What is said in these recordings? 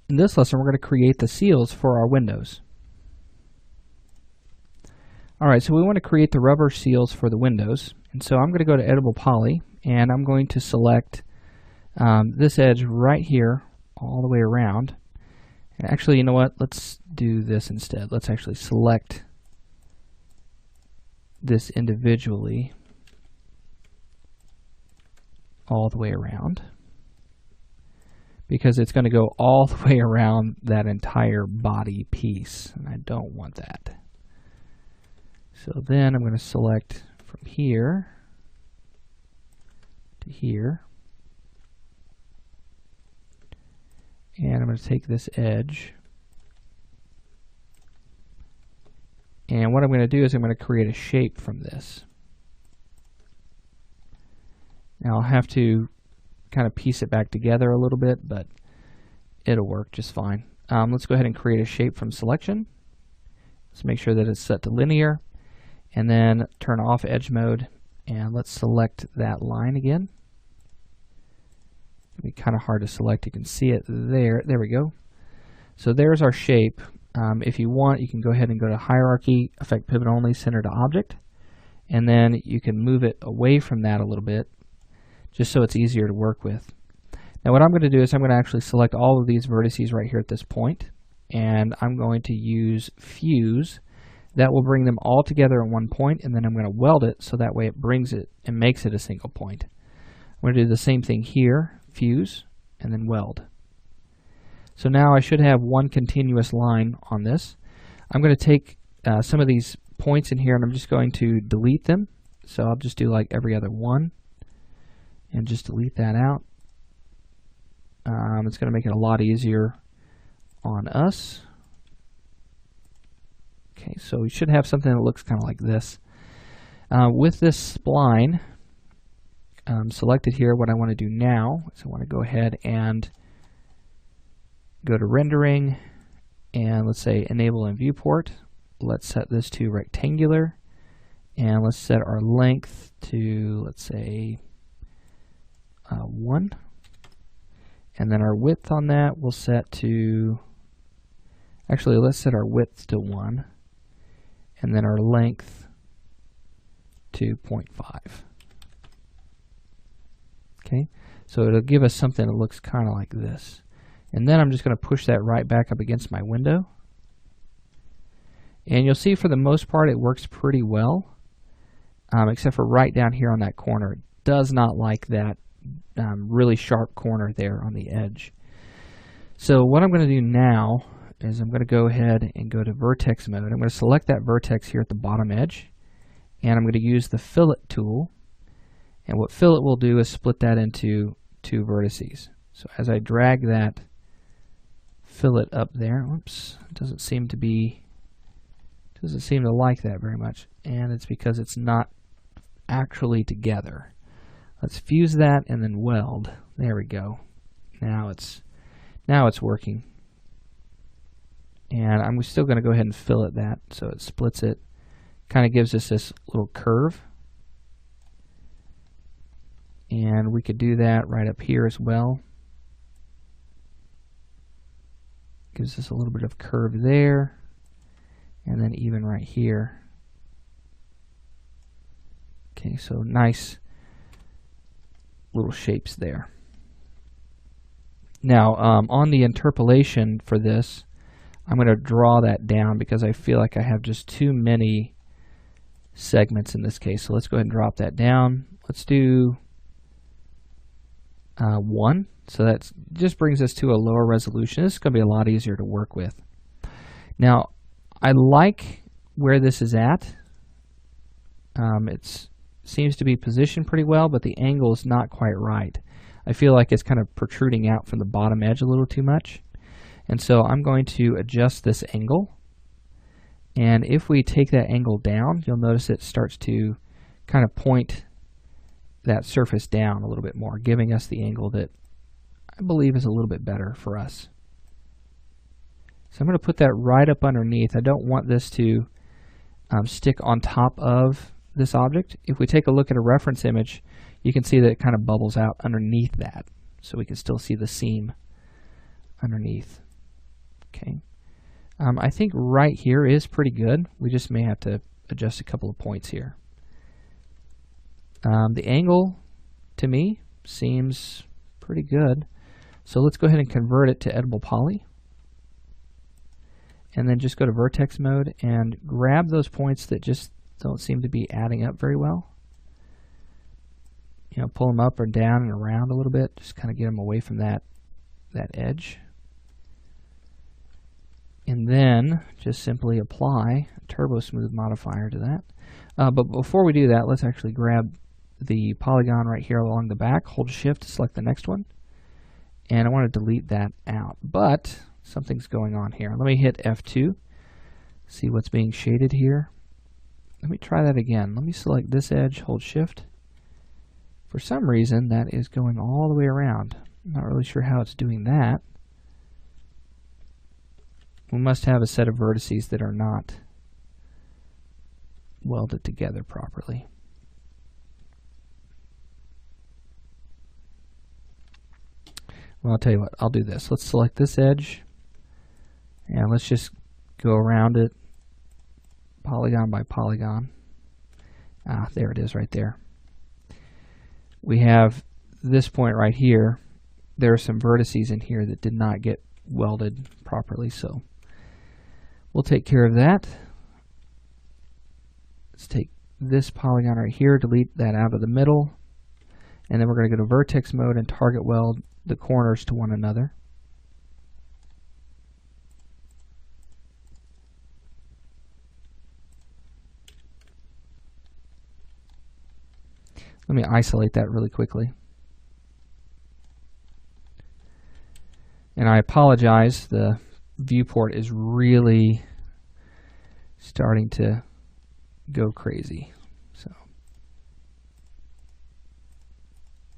In this lesson, we're going to create the seals for our windows. Alright, so we want to create the rubber seals for the windows. And so I'm going to go to Editable Poly, and I'm going to select this edge right here all the way around. And actually, you know what? Let's do this instead. Let's actually select this individually all the way around, because it's going to go all the way around that entire body piece, and I don't want that. So then I'm going to select from here to here, and I'm going to take this edge, and what I'm going to do is I'm going to create a shape from this. Now I'll have to kind of piece it back together a little bit, but it'll work just fine. Let's go ahead and create a shape from selection. Let's make sure that it's set to linear, and then turn off edge mode, and let's select that line again. It'll be kind of hard to select. You can see it there. There we go. So there's our shape. If you want, you can go ahead and go to Hierarchy, Effect Pivot Only, Center to Object, and then you can move it away from that a little bit, just so it's easier to work with. Now what I'm going to do is I'm going to actually select all of these vertices right here at this point, and I'm going to use Fuse. That will bring them all together in one point, and then I'm going to weld it so that way it brings it and makes it a single point. I'm going to do the same thing here, Fuse, and then weld. So now I should have one continuous line on this. I'm going to take some of these points in here, and I'm just going to delete them. So I'll just do like every other one, and just delete that out. It's going to make it a lot easier on us. Okay, so we should have something that looks kind of like this. With this spline selected here, what I want to do now is I want to go ahead and go to Rendering, and let's say Enable in Viewport. Let's set this to rectangular, and let's set our length to, let's say, 1, and then our width on that we'll set to, actually let's set our width to 1, and then our length to 0.5. Okay, so it'll give us something that looks kind of like this, and then I'm just going to push that right back up against my window, and you'll see for the most part it works pretty well, except for right down here on that corner. It does not like that really sharp corner there on the edge. So what I'm going to do now is I'm going to go ahead and go to vertex mode. I'm going to select that vertex here at the bottom edge, and I'm going to use the fillet tool, and what fillet will do is split that into two vertices. So as I drag that fillet up there, oops, it doesn't seem to like that very much, and it's because it's not actually together. Let's fuse that and then weld. There we go. Now it's working. And I'm still going to go ahead and fillet that so it splits it. Kind of gives us this little curve. And we could do that right up here as well. Gives us a little bit of curve there. And then even right here. Okay, so nice little shapes there. Now on the interpolation for this, I'm going to draw that down because I feel like I have just too many segments in this case. So let's go ahead and drop that down. Let's do 1. So that just brings us to a lower resolution. This is going to be a lot easier to work with. Now I like where this is at. It seems to be positioned pretty well, but the angle is not quite right. I feel like it's kind of protruding out from the bottom edge a little too much. And so I'm going to adjust this angle. And if we take that angle down, you'll notice it starts to kind of point that surface down a little bit more, giving us the angle that I believe is a little bit better for us. So I'm going to put that right up underneath. I don't want this to stick on top of this object. If we take a look at a reference image, you can see that it kind of bubbles out underneath that, so we can still see the seam underneath. Okay. I think right here is pretty good. We just may have to adjust a couple of points here. The angle, to me, seems pretty good. So let's go ahead and convert it to editable poly. And then just go to vertex mode and grab those points that just don't seem to be adding up very well. You know, pull them up or down and around a little bit. Just kind of get them away from that edge. And then just simply apply a turbo smooth modifier to that. But before we do that, let's actually grab the polygon right here along the back, hold shift to select the next one. And I want to delete that out. But something's going on here. Let me hit F2, see what's being shaded here. Let me try that again. Let me select this edge, hold shift. For some reason, that is going all the way around. I'm not really sure how it's doing that. We must have a set of vertices that are not welded together properly. Well, I'll tell you what, I'll do this. Let's select this edge, and let's just go around it polygon by polygon. There it is right there. We have this point right here. There are some vertices in here that did not get welded properly, so we'll take care of that. Let's take this polygon right here, delete that out of the middle, and then we're going to go to vertex mode and target weld the corners to one another. Let me isolate that really quickly. And I apologize, the viewport is really starting to go crazy. So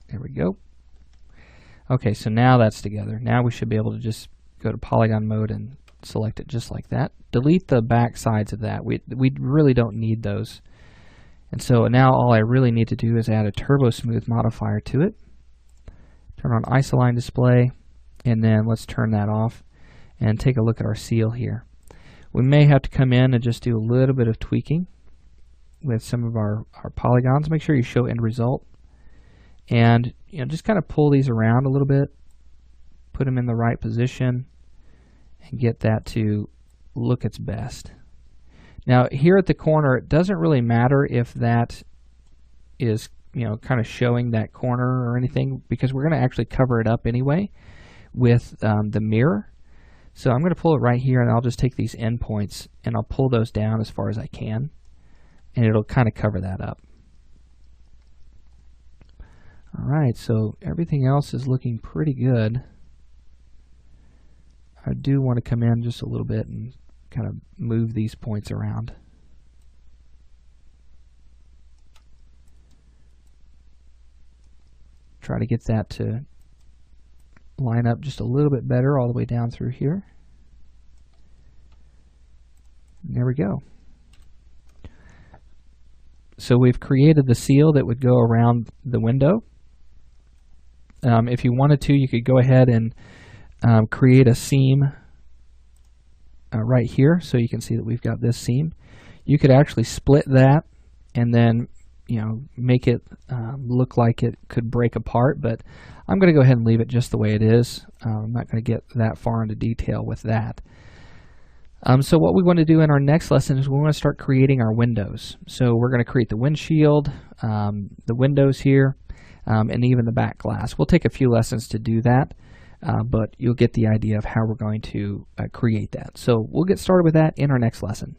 there we go. Okay, so now that's together. Now we should be able to just go to polygon mode and select it just like that. Delete the back sides of that. We really don't need those. And so now all I really need to do is add a turbo smooth modifier to it. Turn on isoline display, and then let's turn that off and take a look at our seal here. We may have to come in and just do a little bit of tweaking with some of our polygons. Make sure you show end result. And just kind of pull these around a little bit, put them in the right position, and get that to look its best. Now here at the corner, it doesn't really matter if that is kind of showing that corner or anything, because we're going to actually cover it up anyway with the mirror. So I'm going to pull it right here, and I'll just take these endpoints and I'll pull those down as far as I can, and it'll kind of cover that up. Alright, so everything else is looking pretty good. I do want to come in just a little bit and kind of move these points around. Try to get that to line up just a little bit better all the way down through here. And there we go. So we've created the seal that would go around the window. If you wanted to, you could go ahead and create a seam right here, so you can see that we've got this seam. You could actually split that and then make it look like it could break apart, but I'm going to go ahead and leave it just the way it is. I'm not going to get that far into detail with that. So what we want to do in our next lesson is we want to start creating our windows. So we're going to create the windshield, the windows here, and even the back glass. We'll take a few lessons to do that, but you'll get the idea of how we're going to create that. So we'll get started with that in our next lesson.